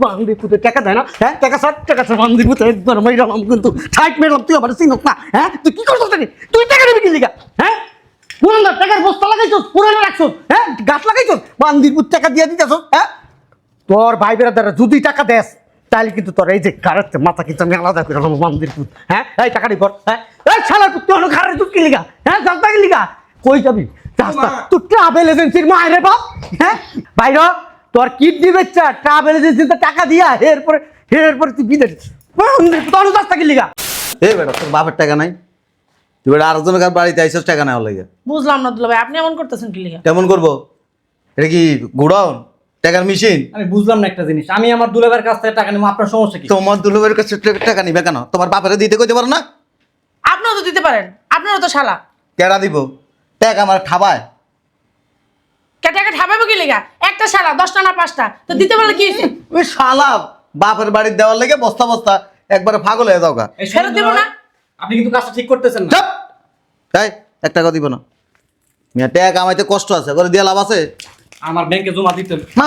বান্দির পুতে টাকা দেয় না, হ্যাঁ? টাকা স্যার বান্দির পুতে একবার মাইরাম কিন্তু ঠাইট মেরলাম, তুই আবার চিনক না, হ্যাঁ? তুই কি করছিস নাকি? তুই টাকা দিবি কি লিগা, হ্যাঁ? পুরান টাকার বস্তা লাগাইছস, পুরানো রাখছস, হ্যাঁ? গাছ লাগাইছস, বান্দির পুত টাকা দিয়ে দিতেছস, হ্যাঁ? তোর ভাই বেড়াদারা যদি টাকা দেস তাহলে কিন্তু তোর এই যে কারের মাথা কিন্তু আমি আলাদা করে নেবো বান্দির পুত, হ্যাঁ? এই টাকাটি কর, হ্যাঁ? এই শালার পুত তুই ঘরের দুধ কি লিগা, হ্যাঁ? জানতা কি লিগা? কই যাবি? রাস্তা তুই ট্রাভেল এজেন্সির মায়ের বাপ, হ্যাঁ? বাইর তোর কিডনি বেচা ট্রাভেল এজেন্সিতে টাকা দিয়া এরপরে তুই বিদেশ তোর রাস্তা কি লিগা? এ বেটা তোর বাপের টাকা নাই, তুই বেটা আরেকজনের কার বাড়িতে আইসস টাকা নেওয়ার লাগে। বুঝলাম না দুলা ভাই, আপনি এমন করতেছেন কি লিগা? কেমন করবো? এটা কি গোডাউন টাকার মেশিন? আমি বুঝলাম না একটা জিনিস, আমি আমার দুলাভাইয়ের কাছ থেকে টাকা নেবো, আপনার সমস্যা কি? তোমার দুলাবের কাছে টাকা নিবে কেন? তোমার বাপের দিতে কইতে পারো না? আপনিও তো দিতে পারেন, আপনারও তো শালা। কেডা দিব টাকা? আমার খাবায় টাকা ঠাপাবে কি লিগা? একটা শালা 10টা না 5টা, তো দিতে পারলে কি হইছে? ওই শালা বাপের বাড়ির দেওয়ার লেগে বস্তা বস্তা একবারে পাগল হয়ে যাও গা। এই ফেরত দেবো না? আপনি কিন্তু কাজটা ঠিক করতেছেন না। চুপ! তাই 1 টাকা দিব না। মিয়া টাকা কামাইতে কষ্ট আছে, করে দিয়া লাভ আছে? আমার ব্যাংকে জমা দিতে হবে। না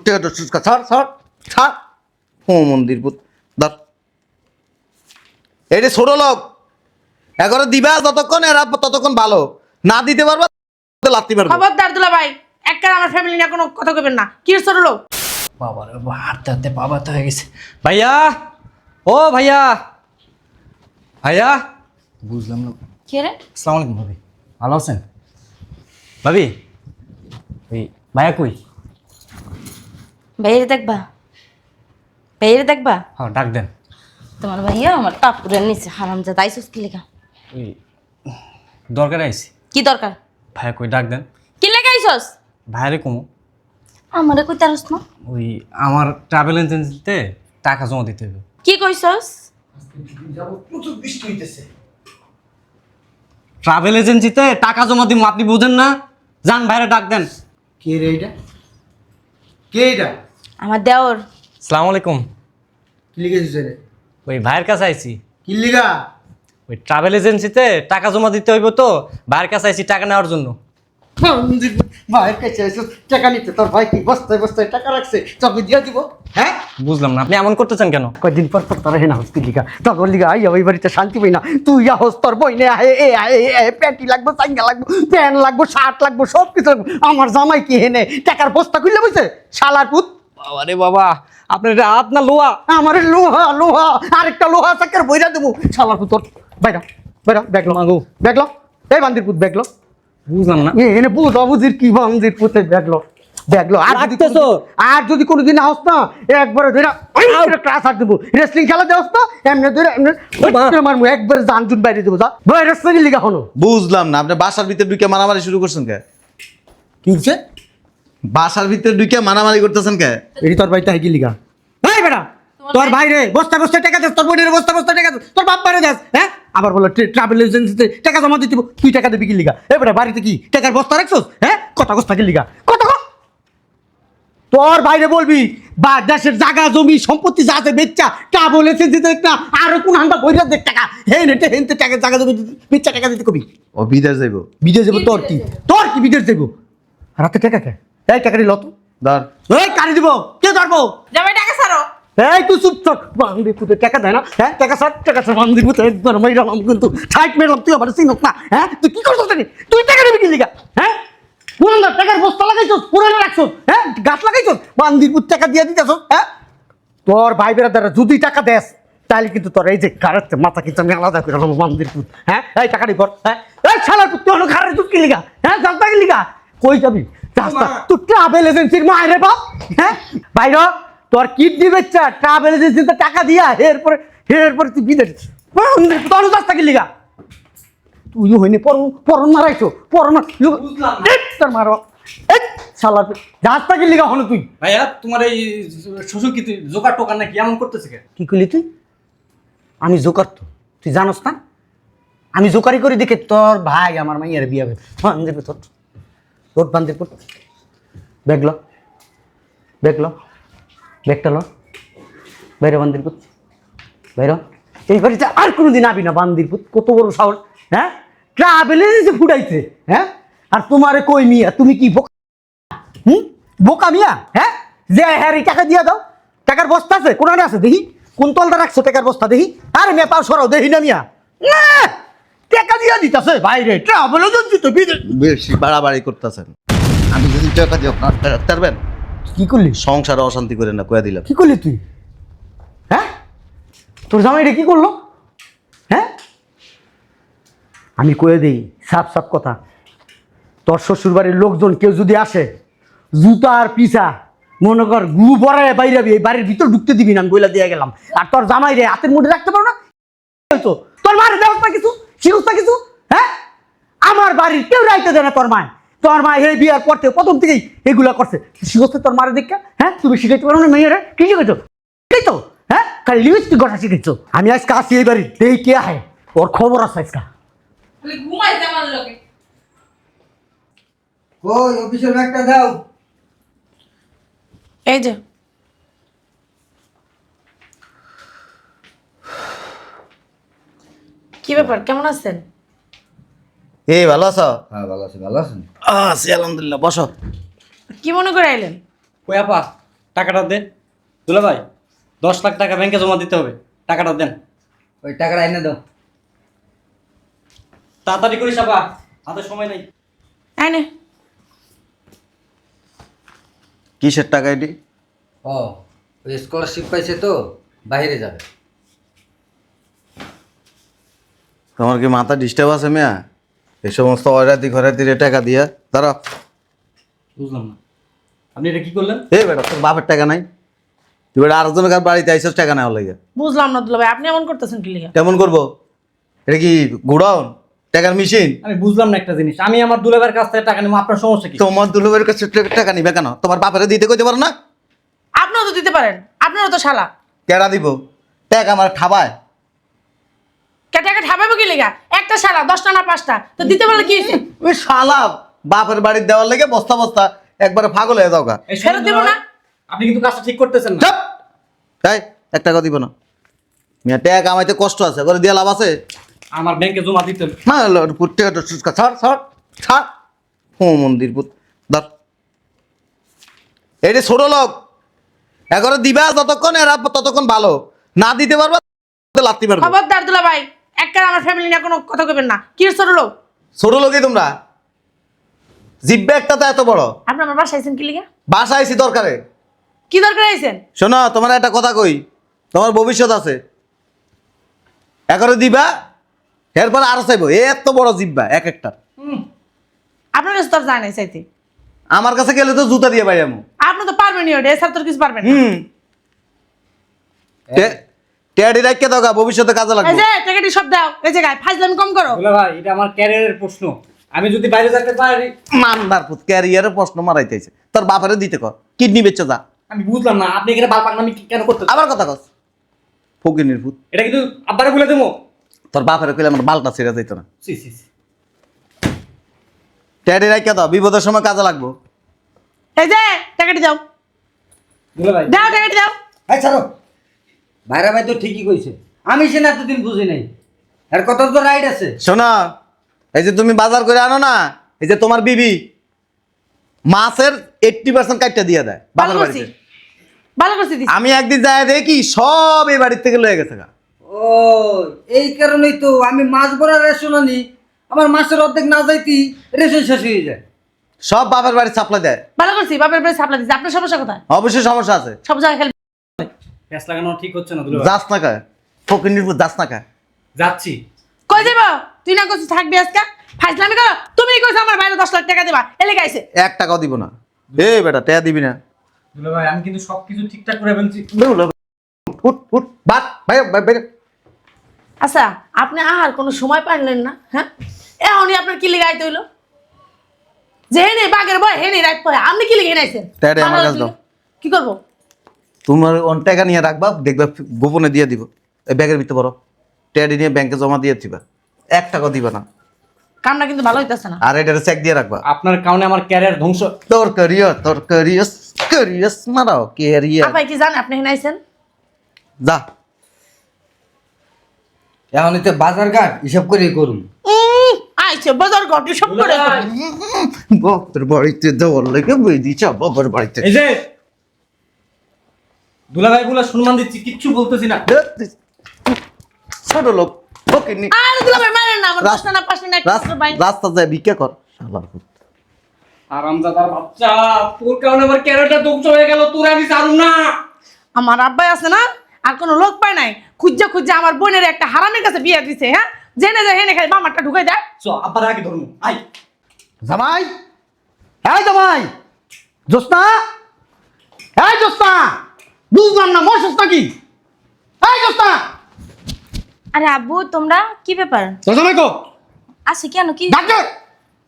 টাকা ছাড় ও মন্দির পুত ধর। এইটা ছোট লোক, এগারো দিবা যতক্ষণ এরা ততক্ষণ ভালো, না দিতে পারবা লাত্তি মারবো। খবরদার দুলা ভাই, একটা আমার ফ্যামিলি নিয়ে কোনো কথা কইবেন না। কি ছোট লোক? বাবা রে বাবা, হাঁটতে হাঁটতে পা ব্যথা হয়ে গেছে। ভাইয়া, ও ভাইয়া, ভাইয়া, বুঝলাম না। কি রে? আসসালামু আলাইকুম ভাবি, ভালো আছেন? ভাবি, ওই ভাইয়া কই? বাইরে দেখবা, বাইরে দেখবা। হ্যাঁ ডাক দেন। তোমার ভাইয়া আমার টাপুরের নিচে হারামজাদা আইসুস কি লেখা? ওই দরকারে আইছি। কি দরকার? ভাইয়া কই ডাক দেন। কি লেখা আইসস? ভাইয়ারে কমু, আমারে কই তারস না? ওই আমার ট্রাভেল এজেন্সিতে টাকা জমা দিতে হবে। কি কইছস? ট্রাভেল এজেন্সিতে টাকা জমা দিব, আপনি বুঝেন না? যান ভাইরে ডাক দেন। কে রে এটা? কে এটা? আমার দেওর। আসসালামু আলাইকুম। কি লিখেছিস রে? ওই ভাইয়ের কাছে আইছি, কি লিগা? ওই ট্রাভেল এজেন্সিতে টাকা জমা দিতে হইব তো, ভাইয়ের কাছে আইছি টাকা নেওয়ার জন্য। ভাইয়ের কাছে এসে টাকা নিতে, তোর ভাই কি বস্তায় বস্তায় টাকা রাখছে, তোকে দিয়ে দিব, হ্যাঁ? বুঝলাম না, আপনি এমন করতেছেন কেন? কয়দিন পর তোরা হেনা হস্তি লিগা, তখন লিগা আইয়া ওই বাড়িতে শান্তি পাই না। তুই হস তোর বই নে প্যান্টি লাগবো, চাঙ্গা লাগবো, প্যান্ট লাগবো, শার্ট লাগবো, সব কিছু লাগবো। আমার জামাই কি হেনে টাকার বস্তা খুললে বসে শালার পুত। আরে বাবা, আপনার এটা হাত না লোহা? আমার লোহা আরেকটা লোহা চাকের বইরা দেবো শালার পুত। তোর বাইরা দেখলো মাগো, দেখলো এই বান্দির পুত দেখলো। বুঝলাম না। এনে বুঝ অবুঝির কি বান্দির পুতে দেখলো। আর যদি কোনোদিন আস না একবারে ধরে ক্লাস আর দেবো, রেসলিং খেলা দেওয়াস না এমনি ধরে মারমু, একবারে জান জুন বাইরে দেবো। যা ভাই রেসলিং লিগা হলো। বুঝলাম না, আপনি বাসার ভিতরে ঢুকে মারামারি শুরু করছেন কে? কি হচ্ছে? বাসার ভিতরে ঢুকে মারামারি করতেছেন কে? এটি তোর বাড়িতে কি লিগা? ভাই বেটা তোর ভাই রে বস্তা বস্তা টাকা দেস, তোর বোনের বস্তা বস্তা টাকা দেস, তোর বাপ বাইরে দেস, হ্যাঁ? আবার বলো ট্রাভেল এজেন্সিতে টাকা জমা দিতে, তুই টাকা দিবি কি লিগা? এ বেটা বাড়িতে কি টাকার বস্তা রাখছোস, হ্যাঁ? কথা বস্তা কি লিগা? কথা তোর বাইরে বলবি বা দেশের জায়গা জমি সম্পত্তি যা আছে বেচ্চা তা বলেছে দিতে একটা আরো কোন হান্ডা বইরা দেখ টাকা হেনতে হেনতে টাকা জায়গা জমি বেচ্চা টাকা দিতে কবি ও বিদেশ যাইব? বিদেশ যাবো? তোর কি বিদেশ যাবো? রাতে টাকা কে? এই টাকাটি লত ধর। এই কারি দিব, কে ধরবো? জামাই টাকা ছাড়ো। এই তুই চুপ থাক, বান্দির পুতে টাকা দেয় না, হ্যাঁ? টাকা স্যার বান্দির পুতে একবার মাইরাম কিন্তু ঠাইট মেরলাম, তুই আবার চিনক না, হ্যাঁ? তুই কি করছিস নাকি? তুই টাকা দিবি কি লিগা, হ্যাঁ? পুরান টাকার বস্তা লাগাইছস, পুরানো রাখছস, হ্যাঁ? গাছ লাগাইছস, বান্দির পুত টাকা দিয়ে দিতেছস, হ্যাঁ? তোর ভাই বেড়াদারা যদি টাকা দেস তাহলে কিন্তু তোর এই যে কারের মাথা কিন্তু আমি আলাদা করে নেবো বান্দির পুত, হ্যাঁ? এই টাকাটি কর, হ্যাঁ? এই শালার পুত তুই ঘরের দুধ কি লিগা, হ্যাঁ? জানতা কি লিগা? কই যাবি? রাস্তা তুই ট্রাভেল এজেন্সির মায়ের বাপ, হ্যাঁ? বাইর তোর কিডনি বেচা ট্রাভেল এজেন্সিতে টাকা দিয়া এরপরে তুই বিদেশ তোর রাস্তা কি লিগা? তুইও হইনি পরন মারাইছো, পরন তোর মারো শালার রাস্তা কি লিগা হলো? তুই ভাইয়া, তোমার এই শ্বশুর কি জোকার টোকার নাকি এমন করতেছে কে? কি করলি তুই? আমি জোকার তো, তুই জানোস না? আমি জোকারি করি দেখে তোর ভাই আমার মাইয়ার বিয়ে হবে। বান্দির তোর তোর বান্দির পুত দেখলো ব্যাগটা লো বাইরে বান্দির পুত বাইরে। এই বাড়িতে আর কোনোদিন আবি না বান্দির পুত। কত বড় সাহস, হ্যাঁ? ট্রাভেল এজেন্সি ফুটাইছে, হ্যাঁ? আর তোমারে কই মিয়া, তুমি কি বোকা? বোকা মিয়া, হ্যাঁ? যে হ্যাঁ টাকা দিয়ে দাও, টাকার বস্তা আছে কোন আছে দেখি কোন তলটা রাখছো টাকার বস্তা দেখি আরে মেয়ে পাও সরাও দেখি না মিয়া আহ! টাকা দিয়া দিতেছে বাইরে ট্রাভেল এজেন্সি তো বিদেশ বেশি বাড়াবাড়ি করতেছেন। আমি যদি টাকা দিয়ে আপনার রাখতে পারবেন, কি করলি সংসারে অশান্তি করে না কয়ে দিলাম। কি করলি তুই হ্যাঁ তোর জামাই রে কি করলো হ্যাঁ আমি কয়ে দিই সাপ সাপ কথা তোর শ্বশুর বাড়ির লোকজন কেউ যদি আসে জুতা আর পিসা মনে কর গু বড়ায় বাইরে এই বাড়ির ভিতর ঢুকতে দিবি না আমি বইলা দিয়ে গেলাম আর তোর জামাই রে হাতের মধ্যে রাখতে পারো না হয়তো তোর মায়ের ব্যবস্থা কিছু শিরস্থা কিছু হ্যাঁ আমার বাড়ির কেউ রাইতে দেয় না তোর মায় তোর মা এই বিয়ার পর থেকে প্রথম থেকেই এগুলা করছে শিখছে তোর মারে দেখা হ্যাঁ তুমি শিখাইতে পারো না মেয়েরা কি শিখাইছো শিখাইছো হ্যাঁ খালি লিপস্টিক কথা শিখাইছো আমি আজকে আসি এই বাড়ি এই কে আহে ওর খবর আছে আজকে ঘুমাইতে আমার লোকে ওই অফিসের ব্যাগটা দাও। এই যে কি ব্যাপার কেমন আছেন? এই ভালো আছো? হ্যাঁ ভালো আছি, ভালো আছেন? আছি আলহামদুলিল্লাহ, বসো। কি মনে করে আইলেন? কই আপা টাকাটা দে। দুলা ভাই 10 লাখ টাকা ব্যাংকে জমা দিতে হবে, টাকাটা দেন। ওই টাকাটা এনে দাও। তাড়াতাড়ি করিস আপা, হাতে সময় নেই। আইনে কিসের টাকা এটি? ও ওই স্কলারশিপ পাইছে তো বাইরে যাবে। তোমার কি মাথা ডিস্টার্ব আছে মেয়া? এই সমস্ত অয়রাতি ঘরাতির টাকা দিয়া দাঁড়া। বুঝলাম না আপনি এটা কি করলেন? এই বেটা তোর বাপের টাকা নাই, তুই বেটা আরেকজনের কার বাড়িতে আইসস টাকা নেওয়ার লাগে। বুঝলাম না দুলা ভাই, আপনি এমন করতেছেন কি লিগা? কেমন করবো? এটা কি গুড়াউন টাকার মেশিন? আমি বুঝলাম না একটা জিনিস, আমি আমার দুলাভাইয়ের কাছ থেকে টাকা নেবো, আপনার সমস্যা কি? তোমার দুলোবের কাছে টাকা নিবে কেন? তোমার বাপেরে দিতে কইতে পারো না? আপনিও তো দিতে পারেন, আপনারও তো শালা। কেডা দিব টাকা? আমার ঠাবায় টাকা ঠাপাবো কি লিগা? একটা শালা 10টা না 5টা, তো দিতে পারলে কি হইছে? ওই শালা বাপের বাড়ির দেওয়ার লেগে বস্তা বস্তা একবারে পাগল হয়ে যাও গা। এই ফেরত শুনুন দেবো দুলা না? ভাই, আপনি কিন্তু কাজটা ঠিক করতেছেন না। চুপ! এই 1 টাকা দিব না। মিয়া টাকা কামাইতে কষ্ট আছে, করে দিয়া লাভ আছে? আমার ব্যাংকে জমা দিতে হবে। না পুটে ছাড় ছাড় ছাড়। হো মন্দির পুত ধর। এই যে ছোট লোক এগারো দিবা যতক্ষণ এরা ততক্ষণ ভালো, না দিতে পারবা লাত্তি মারবো। খবরদার দুলা ভাই, একটা আমার ফ্যামিলি নিয়ে কোনো কথা কইবেন না। কি ছোট লোক? ছোট লোকই তোমরা, জিব্বা একটা তো এত বড়। আপনি আমার বাসায় আইছেন কি লিগা? বাসা আইছি দরকারে। কি দরকার আইছেন? শোনো তোমার একটা কথা কই, তোমার ভবিষ্যৎ আছে। এগারো দিবা এরপর আরো চাইবো, এত বড় জিব্বা এক একটা। আপনার কাছে তো আর যায় নাই চাইতে। আমার কাছে গেলে তো জুতা দিয়ে বাইরামু। আপনি তো পারবেনই ওটা, এছাড়া তোর কিছু পারবেন না। টেয়ারি রাখকে দাও গা, ভবিষ্যতে কাজে এই লাগবে। যে টাকাটি সব দাও, এই জায়গায় ফাইজলামি কম করো। দুলা ভাই এটা আমার ক্যারিয়ারের প্রশ্ন, আমি যদি বাইরে যেতে পারি। মানবার পুত ক্যারিয়ারের প্রশ্ন মারাইতেছে, তোর বাপারে দিতে কর, কিডনি বেচে যা। আমি বুঝলাম না আপনি এখানে বাল পাকনামি কেন করতে? আবার কথা কস ফকিনির পুত। এটা কিন্তু আব্বারে বলে দেবো। তোর বাপারে কইলে আমার বালটা ছেড়ে যাইতো না। সি সি সি। টেয়ারি রাখকে দাও, বিপদের সময় কাজে লাগবো। এই যে টাকাটি দাও, দুলা ভাই দাও টাকাটি দাও। এই ছাড়ো, ভাইরা ভাই তো ঠিকই কইছে, আমি সে না এতদিন বুঝি নাই। আর কত তো রাইট আছে। শোনো, এই যে তুমি বাজার করে আনো না, এই যে তোমার বিবি মাছের 80% কাটটা দিয়ে দেয় ভালো বাবার করছি, বাড়িতে। ভালো করছি দিছি। আমি একদিন যাই দেখি সব এই বাড়ির থেকে লয়ে গেছে গা। ও এই কারণেই তো আমি মাছ ভরা রেশন আনি, আমার মাছের অর্ধেক না যাইতি রেশন শেষ হয়ে যায়। সব বাবার বাড়ি সাপ্লাই দেয়। ভালো করছি, বাপের বাড়ি সাপ্লাই দিছি। আপনার সমস্যা কোথায়? অবশ্যই সমস্যা আছে। সব জায়গায় খালি গ্যাস লাগানো ঠিক হচ্ছে না দুলা ভাই। যাস না খায় ফকিনির পুত, যাস না খায়। যাচ্ছি। কই দেব? তুই না কইছিস থাকবি আজকে? ফাইজলামি করো। তুমি কইছো আমার বাইরে 10 লাখ টাকা দিবা, এলে গাইছে। 1 টাকাও দিব না। এই বেটা টাকা দিবি না। দুলা ভাই আমি কিন্তু সবকিছু ঠিকঠাক করে ফেলছি। উঠ উঠ বাট ভাই ভাই। আচ্ছা, আপনি আহার কোনো সময় পাইলেন না? হ্যাঁ, এখনই আপনার কি লিগে আইতে হইলো? যে হেনে বাগের বয় হেনে রাত পরে আপনি কি লিগে নাইছেন? টাকা আমার কাছে দাও। কি করব? তোমার টাকা নিয়ে রাখবা, দেখবা গোপনে দিয়ে দিব। এই ব্যাগের ভিতরে বড় টাকা নিয়ে ব্যাংকে জমা দিয়ে দিবা। 1 টাকাও দিবা না। কামটা কিন্তু ভালো হইতাছে না। আর এটার চেক দিয়ে রাখবা। আপনার কারণে আমার ক্যারিয়ার ধ্বংস। তোর ক্যারিয়ার মারাও ক্যারিয়ার। আপনি কি জানেন আপনি হেনে আইছেন? যা এখন তো বাজার ঘাট হিসাব করে করুন। আইছে বাজার ঘাটে সব করে। বাপের বাড়িতে দেওয়ার লেগে বই দিচ্ছে বাবার বাড়িতে। এই যে দুলাভাই বলে সম্মান দিচ্ছি, কিচ্ছু বলতেছি না। ছোট লোক ফকিন্নি। আর দুলাভাই মারেন না, আমার 10 না 5 না একটা ভাই। রাস্তা যায় ভিক্ষা কর শালার পুত। আরামজাদার বাচ্চা, তোর কারণে আমার ক্যারেক্টার ধ্বংস হয়ে গেল, তোর আমি ছাড়ুম না। আমার আব্বাই আছে না, আর কোনো লোক পায় নাই, খুঁজা খুঁজা আমার বোনের একটা হারামের কাছে বিয়ে দিছে। হ্যাঁ, জেনে যায় হেনে খালি মামারটা ঢুকাই দেয়। চ আব্বার আগে ধর্ম আই। জামাই, এই জামাই, জোস্না, এই জোস্না, বুঝলাম না মরছিস নাকি? এই জোস্না, আরে আব্বু তোমরা কি ব্যাপার? তোর জামাই কো? আসি কেন? কি ডাক্তার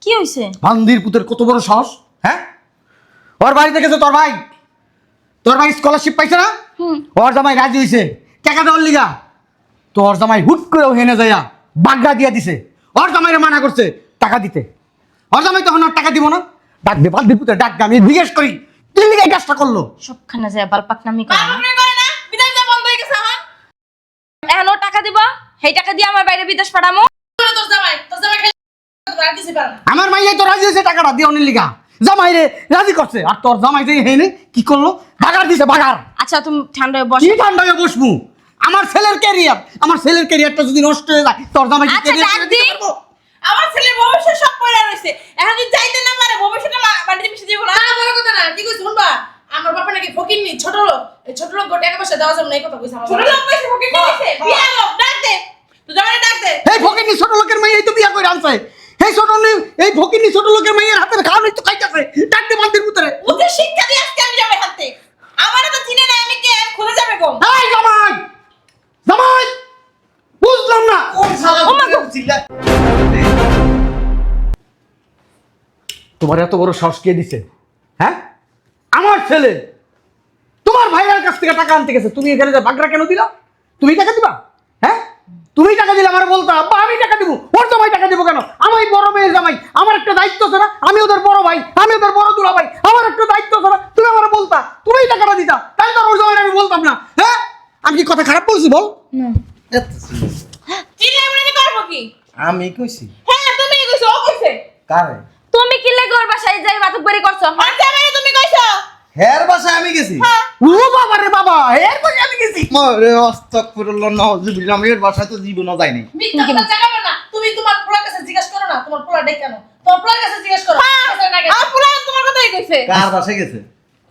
কি হইছে? বান্দির পুতের কত বড় সাহস! হ্যাঁ, ওর বাড়িতে গেছে তোর ভাই, তোর ভাই স্কলারশিপ পাইছে না? ওর জামাই রাজি হইছে টাকা দেওয়ার লিগা। তোর জামাই হুট করে হেনে যাইয়া বাগড়া দিয়া দিছে। ওর জামাইরে মানা করছে টাকা দিতে। ওর জামাই তখন আর টাকা দিব না। ডাক দে, বান্দির পুতের ডাক দে, আমি জিজ্ঞেস করি কি লিগা এই কাজটা করলো। সবখানে যায় বালপাক নামি করে না? আপনি করে না, বিদেশ যা বন্ধ হয়ে গেছে আমার। এখনো টাকা দিব, সেই টাকা দিয়ে আমার বাইরে বিদেশ পাঠামো। তোর জামাই খালি রাজি দিতে পারে না। আমার মাইয়াই তো রাজি হয়েছে টাকাটা দিওনের লিগা, জামাইরে রাজি করছে। আর তোর জামাই যে হেনে কি করলো, বাগার দিছে বাগার। আচ্ছা তুমি ঠান্ডা হয়ে বসো। কি ঠান্ডা হয়ে বসবো? আমার ছেলের ক্যারিয়ারটা যদি নষ্ট হয়ে যায়, তোর জামাই কি আচ্ছা, ক্যারিয়ার ডাক ছেড়ে দিতে দি। পারবো? আমার ছেলের ভবিষ্যৎ সব পড়ে রইছে, এখন যদি যাইতে না পারে ভবিষ্যৎটা বাড়িতে মিশে দিব না। বড় কথা না, কি কইছ শুনবা? আমার বাবা নাকি ফকিন্নি, ছোট লোক। এই ছোট লোক টাকা পয়সা দেওয়া যাবে না, এই কথা কইছ আমার। ছোট লোক কইছে ফকিন্নি কইছে, বিয়া লোক ডাক দে, তুই জামাই ডাক দে। এই ফকিন্নি ছোট লোকের মাইয়াই তো বিয়া করে আনছে। এই ফকিন্নি ছোট লোকের মাইয়ের হাতের খাওয়ানোই তো খাইতেছে। ডাক দে বান্দির পুতেরে। ওদের শিক্ষা দিয়ে আজকে আমি জামাই হাতে। আমারে তো চিনে না, আমি কে খুলে যাবে গো। এই জামাই, জামাই, বুঝলাম না। তোমার এত বড় সাহস কে দিছে? হ্যাঁ, আমার ছেলে তোমার ভাইয়ের কাছ থেকে টাকা আনতে গেছে, তুমি এখানে বাগড়া কেন দিলা? তুমি টাকা দিবা? হ্যাঁ, তুমি টাকা দিলে আমার বলতো আব্বা আমি টাকা দিব, ওর জামাই টাকা দিব কেন? আমি বড় মেয়ের জামাই, আমার একটা দায়িত্ব আছে না? আমি ওদের বড় ভাই, আমি ওদের বড় দুলা ভাই, আমার একটা দায়িত্ব আছে না? তুমি আমার বলতা, তুমি টাকাটা দিতা, তাই তো ওর জামাই আমি বলতাম না। হ্যাঁ, আমি কি কথা খারাপ বলছি বল? চিনে আমি করব কি? আমি কইছি হ্যাঁ, তুমি কইছো, ও কইছে। কারে? তুমি কি লাগে ওর বাসায় যাই বাতুকবাড়ি করছো? আর জামাই তুমি কইছো। হের বাসায় আমি গেছি। ও বাবা রে বাবা, এর পরে আমি গেছি। আরে আস্তাগফিরুল্লাহ, নাউযুবিল্লাহ, আমি এর বাসায় তো জীবনও যাইনি। মিথ্যা কথা জাগাবে না। তুমি তোমার পোলার কাছে জিজ্ঞেস করো না, তোমার পোলা ডেক কেন? তোমার পোলার কাছে জিজ্ঞেস করো। আমার পোলা তোমার কথাই কইছে। কার বাসায় গেছে?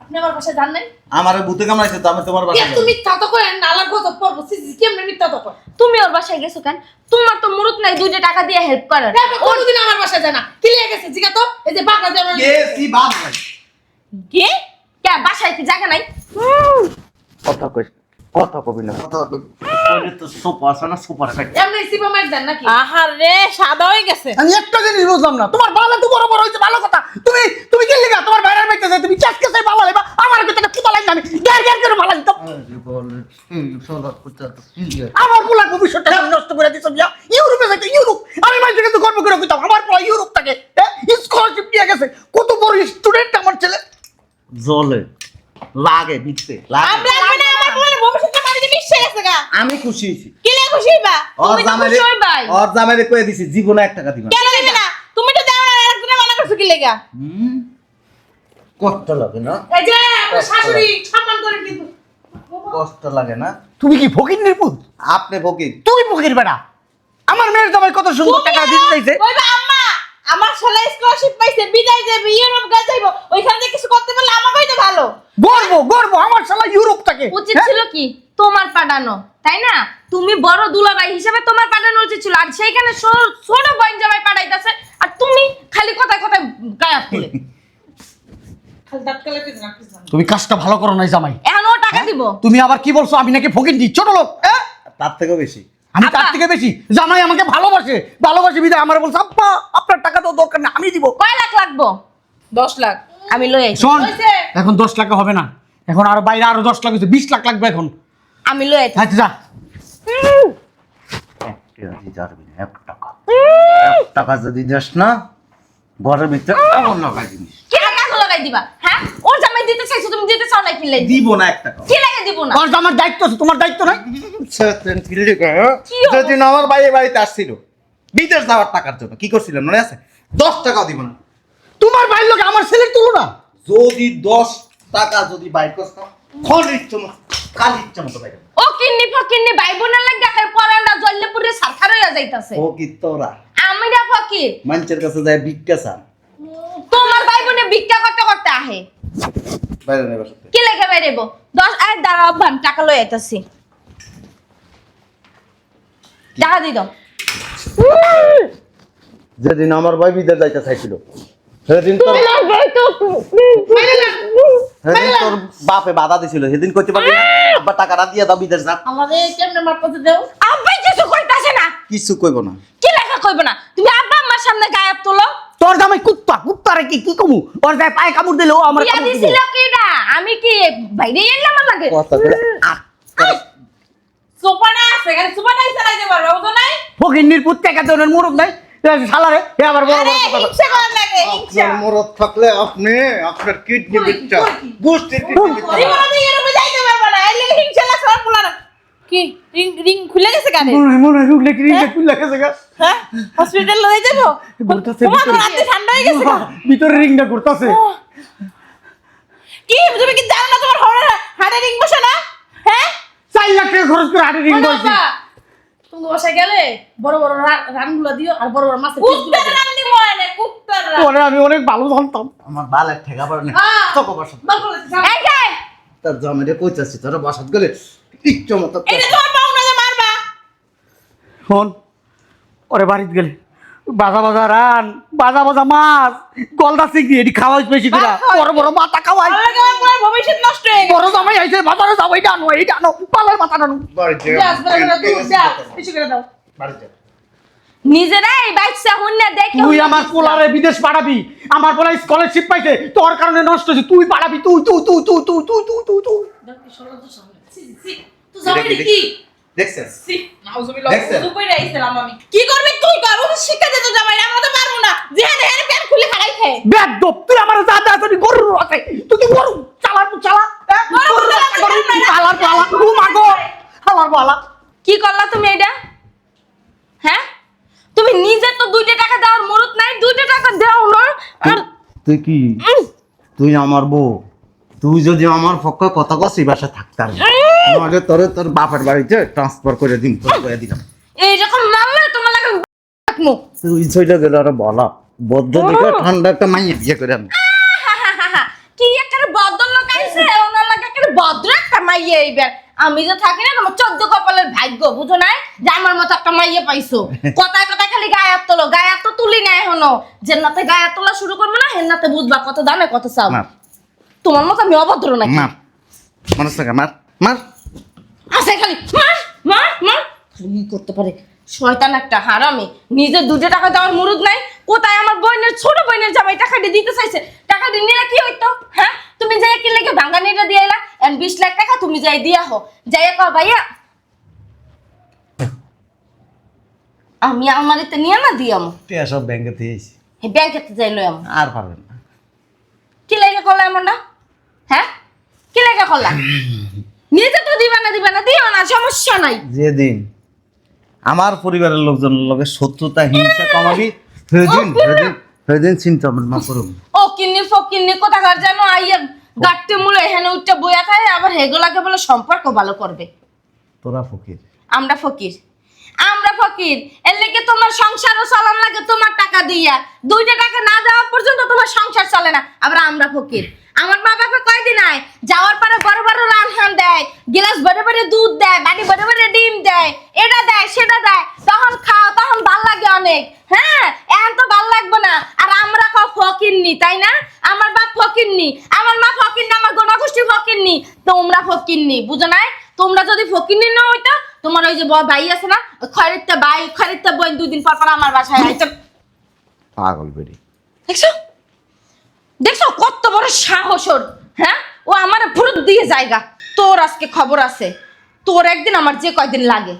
আপনি আমার বাসায় জান নাই? আমারে ভূতে কামড়াইছে তো, আমি তোমার বাসায় তুমি মিথ্যা তো করেন না, আলার কথা পড়বো। সিসি কেমনে মিথ্যা তো করেন? তুমি ওর বাসায় গেছো কেন? তোমার তো মুরুত নাই 2টা টাকা দিয়ে হেল্প করার। কোনদিন আমার বাসায় যায় না। কি লিয়ে গেছে জিগা তো? এই যে বাগড়া দেওয়া গেছি বাপ ভাই। কি? কে বাসায় কি জায়গা নাই? কথা কই, কথা কবি না, কথা কবি। ওরে তো সোফা আছে না, সোফার সাইড। এমনি সিপা মাইর দেন নাকি? আহারে সাদা হয়ে গেছে। আমি একটা জিনিস বুঝলাম না, তোমার বালা তো বড় বড় হইছে, ভালো কথা। তুমি কি লিগা তোমার বাইরের মাইতেছে? তুমি চাচকে চাই বালা লেবা, আমার কত কি বালাই না? আমি গ্যার গ্যার করে বালা দিতাম। আরে বলে সোনা কুচা তো সিরিয়াস। আমার পোলা ভবিষ্যৎটা আমি নষ্ট করে দিছো বিয়া। ইউরোপে যাইতে, ইউরোপ। আমি মাইজকে তো গর্ব করে কইতাম আমার পোলা ইউরোপ থাকে। স্কলারশিপ নিয়ে গেছে, কত বড় স্টুডেন্ট আমার ছেলে। জলে লাগে দিতে লাগে। আমরা মানে আমার পোলার ভবিষ্যৎটা বাড়িতে মিশে গেছে গা। আমি খুশি হইছি। কি লিয়ে খুশি হইবা? ওর তুমি তো জামাইরে, খুশি হইবাই। ওর জামাইরে কয়ে দিছি জীবনে 1 টাকা দিবা না। কেন দিবে না? তুমি তো দাও না, আরেকজনে মানা করছো কি লাগা? কষ্ট লাগে না? এই যে আপনার শাশুড়ি সম্মান করে কিন্তু। কষ্ট লাগে না? তুমি কি ফকিন্নির পুত? আপনি ফকির। তুই ফকির বেটা। আমার মেয়ের জামাই কত সুন্দর টাকা দিতে চাইছে। কইবা আম্মা, আমার ছেলে স্কলারশিপ পাইছে, বিদায় যাবে, ইউরোপ গা যাইবো। ওইখান থেকে কিছু করতে পারলে আমারই তো ভালো। গর্ব গর্ব, আমার শালা ইউরোপ থাকে। উচিত ছিল কি তোমার পাঠানো, তাই না? তুমি বড় দুলাভাই হিসেবে তোমার পাঠানো উচিত ছিল। আর সেইখানে ছোট বোন জামাই পাঠাইতাছে, আর তুমি খালি কথায় কথায় গায়াব করে। খালি দাঁত কালাতে রাখিস না। তুমি কাজটা ভালো করো নাই জামাই। এখন ও টাকা দিব। তুমি আবার কি বলছো আমি নাকি ফকিন্নি, ছোট লোক? তার থেকেও বেশি। আমি তার আব্বা। থেকে বেশি। জামাই আমাকে ভালোবাসে, ভালোবাসে বিদায় আমার বলছে আব্বা আপনার টাকা তো দরকার না, আমি দিব। কয় লাখ লাগবো? 10 লাখ। আমি লই আইছি। শোন, হইছে। এখন 10 লাখ হবে না, এখন আরো বাইরে আরো 10 লাখ হয়েছে, 20 লাখ লাগবে এখন। আমি লই আইছি। আচ্ছা যা। 1 টাকা যদি যাস না, ঘরের ভিতরে এমন লাগাই দিবি। কি লাগে এত লাগাই দিবা? হ্যাঁ, ওর জামাই দিতে চাইছো, তুমি দিতে চাও না কি লাই? দিব না 1 টাকা। কি লাগে দিব না? তোর আমার দায়িত্ব আছে, তোমার দায়িত্ব নাই? কি হবে? যেদিন আমার বাড়িতে আসছিল বিদেশ যাওয়ার টাকার জন্য কি করছিলাম মনে আছে? 10 টাকাও দিব না। তোমার ভাইয়ের লোক আমার ছেলের তুলনা। যদি 10 টাকা যদি বাইর করতাম খনির কালি ইচ্ছা মতো বাইরে ও কিন্নি ফকিন্নি ভাই বোনের লাগা খায় পরান্ডা জ্বললে পুরে সারখার হইয়া যাইতাছে ও কি তোরা আমি না ফকির মানুষের কাছে যায় ভিক্ষা চান তোমার ভাই বোনে ভিক্ষা করতে করতে আহে বাইরে নেবার সাথে কি লেখা বাইরেব 10 আয় দাঁড়াও ভান টাকা লই আইতাছি টাকা দি দাও যেদিন আমার ভাই বিদেশ যাইতে চাইছিল সেদিন তোর তোর বাপে বাধা দিছিল সেদিন করতে পারবি না আব্বা টাকাটা দিয়ে দাও বিদেশ যা আমাদের কেমনে মারতে দেও আব্বাই কিছু কইতাছে না কিছু কইব না কি লেখা কইব না তুমি আব্বা আমার সামনে গায়েব তোলো তোর জামাই কুত্তারে কি কমু ওর যায় পায়ে কামড় দিলে ও আমার বিয়া কামড় দিবে দিছিল কিডা আমি কি বাইরে এলাম লাগে কথা করে সোপাটা আছে এখানে সোপাটাই চালাইতে পারবে ও তো নাই ফকিন্নির পুত টাকা দেওয়ার মুরুদ নাই শালারে এ আবার বড় আরে বড় কথা হিংসা করার লাগে হিংসা আপনার মরদ থাকলে আপনি আপনার কিডনি বিচ্ছা গোষ্ঠীর কিডনি বিচ্ছা জীবনে এরকম যাইতে পারবে না এই লেগে হিংসা লাগছে আর পোলা কি রিং রিং খুলে গেছে কানে মনে হয় রুগলে কি খুলে গেছে গা হ্যাঁ হসপিটাল লয়ে যাবো ঘুরতাছে তোমার তো রাতে ঠান্ডা হয়ে গেছে গা। ভিতরে রিংটা ঘুরতাছে কি তুমি কি জানো না তোমার হাড়ে রিং বসে না হ্যাঁ 4 লাখ টাকা খরচ করে হাটে রিং বসে তুমি বাসায় গেলে বড় বড় রানগুলো দিও আর বড় বড় মাছের পিসগুলো দিও রান দিব না কুত্তার রান ওরে আমি অনেক ভালো জানতাম আমার বালের ঠেকা পড়ে না তো বসত এই যে তার জমিতে কইতাছি তোরা বসত গেলে ইচ্ছা মতো এটা তোমার পাও না যে মারবা শোন ওরে বাড়িতে গেলে বাজা রান বাজা মাছ গলদা চিংড়ি এটি খাওয়াইস বেশি করে বড় বড় মাথা খাওয়াই ভালো লাগে আমার পুরো ভবিষ্যৎ নষ্ট হয়ে গেছে বড় জামাই আইছে বাজারে যাও এইটা আনো পালার মাথা আনো বাড়িতে যাস বড় বড় দুধ যা কিছু করে দাও বাড়িতে নিজেরাই বাইচ্চা হুন্না দেখে তুই আমার পোলারে বিদেশ পাঠাবি আমার পোলা স্কলারশিপ পাইছে তোর কারণে নষ্ট হয়েছে তুই পাঠাবি তুই দেখি সরো তো সামনে তুই যাবি কি দেখছেন সি নাউজুবিল্লাহ দেখছেন? তুই কই রাইছিলাম আমি কি করবি তুই কর ও শিক্ষা দে তো জামাই আমরা তো পারবো না যেখানে হেরে প্যান খুলে খাড়াই খায় বেদ তুই আমার দাদা তুই গরু আছে তুই তো গরু চালা পালার পালা ও মাগো হালার পালা কি করলা তুমি এটা হ্যাঁ তুমি নিজে তো 2 টাকা দেওয়ার মুরত নাই 2 টাকা দাও না আর তুই কি তুই আমার বউ তুই যদি আমার পক্ষে কথা কস এই বাসা থাকতাম নাহলে তোর বাপের বাড়িতে ট্রান্সফার করে দিন করে দিলাম এইরকম মারলে তোমার লাগে রাখমু তুই ছইটা গেল আর বলা বদ্ধ দিকে ঠান্ডা একটা মাইয়া বিয়ে করে আন কি একটা বদল লোক আইছে ওনার লাগে একটা ভদ্র একটা মাইয়া এইবার আমি যে থাকি না আমার 14 কপালের ভাগ্য বুঝো না যে আমার মতো একটা মাইয়া পাইছো কথায় কথায় খালি গায়ে তোলো গায়ে তো তুলি না এখনো যেন্নাতে গায়ে তোলা শুরু করবো না হেন্নাতে বুঝবা কত দামে কত চাও মার তোমার মতো আমি অভদ্র নাকি মার মানুষ থেকে মার মার আছে খালি মার মার মার খালি করতে পারে শয়তান একটা হারামি নিজে 2 টাকা দেওয়ার মুরুদ নাই কোথায় আমার বোনের ছোট বোনের জামাই টাকা দিয়ে দিতে চাইছে টাকা দিয়ে নিলে কি হইতো হ্যাঁ তুমি যাই কি লেগে ভাঙ্গানিটা দিয়ে এলা এন্ড 20 লাখ টাকা তুমি যাই দিয়া হো যাই কও ভাইয়া আমি আমারিতে নিয়ে না দিয়াম টিয়া সব ব্যাংকে দিয়েছি হে ব্যাংকেতে যাই লইয়াম আর পারবেন না কি লেগে করলা এমনটা হ্যাঁ কি লেগে করলা নিজে তো দিবা না দিও না সমস্যা নাই যেদিন আমার পরিবারের লোকজনের লগে শত্রুতা হিংসা কমাবি সেদিন চিন্তা ভাবনা করুন ও কিন্নি ফকিন্নি কোথাকার জানো আইয়া গাট্টি মূলে এখানে উঠতে বইয়া থাকে আবার হেগুলাকে বলে সম্পর্ক ভালো করবে তোরা ফকির আমরা ফকির এর লেগে তোমার সংসারও চালান লাগে তোমার টাকা দিয়া 2 টাকা না দেওয়া পর্যন্ত তোমার সংসার চলে না আবার আমরা ফকির আমার মা বাবা কয়দিন আয় যাওয়ার পরে বড় বড় রান্নান দেয় গ্লাস বড় বড় দুধ দেয় বাটি বড় বড় ডিম দেয় এটা দেয় সেটা দেয় তখন খাও তখন ভাল লাগে অনেক হ্যাঁ এখন তো ভাল লাগবে না আর আমরা ফকিরনি তাই না আমার বাপ ফকিরনি আমার মা ফকিরনি আমার গোনাগোষ্ঠী ফকিরনি তোমরা ফকিরনি বুঝো নাই তোমরা যদি ফকিরনি না হইতো তোমার ওই যে ভাই আছে না খরিদটা বই 2 দিন পর আমার বাসায় আইতো পাগল বেরি দেখছো কত বড় সাহস ওর হ্যাঁ ও আমারে ফুরুত দিয়ে জায়গা তোর আজকে খবর আছে তোর একদিন আমার যে কয়দিন লাগে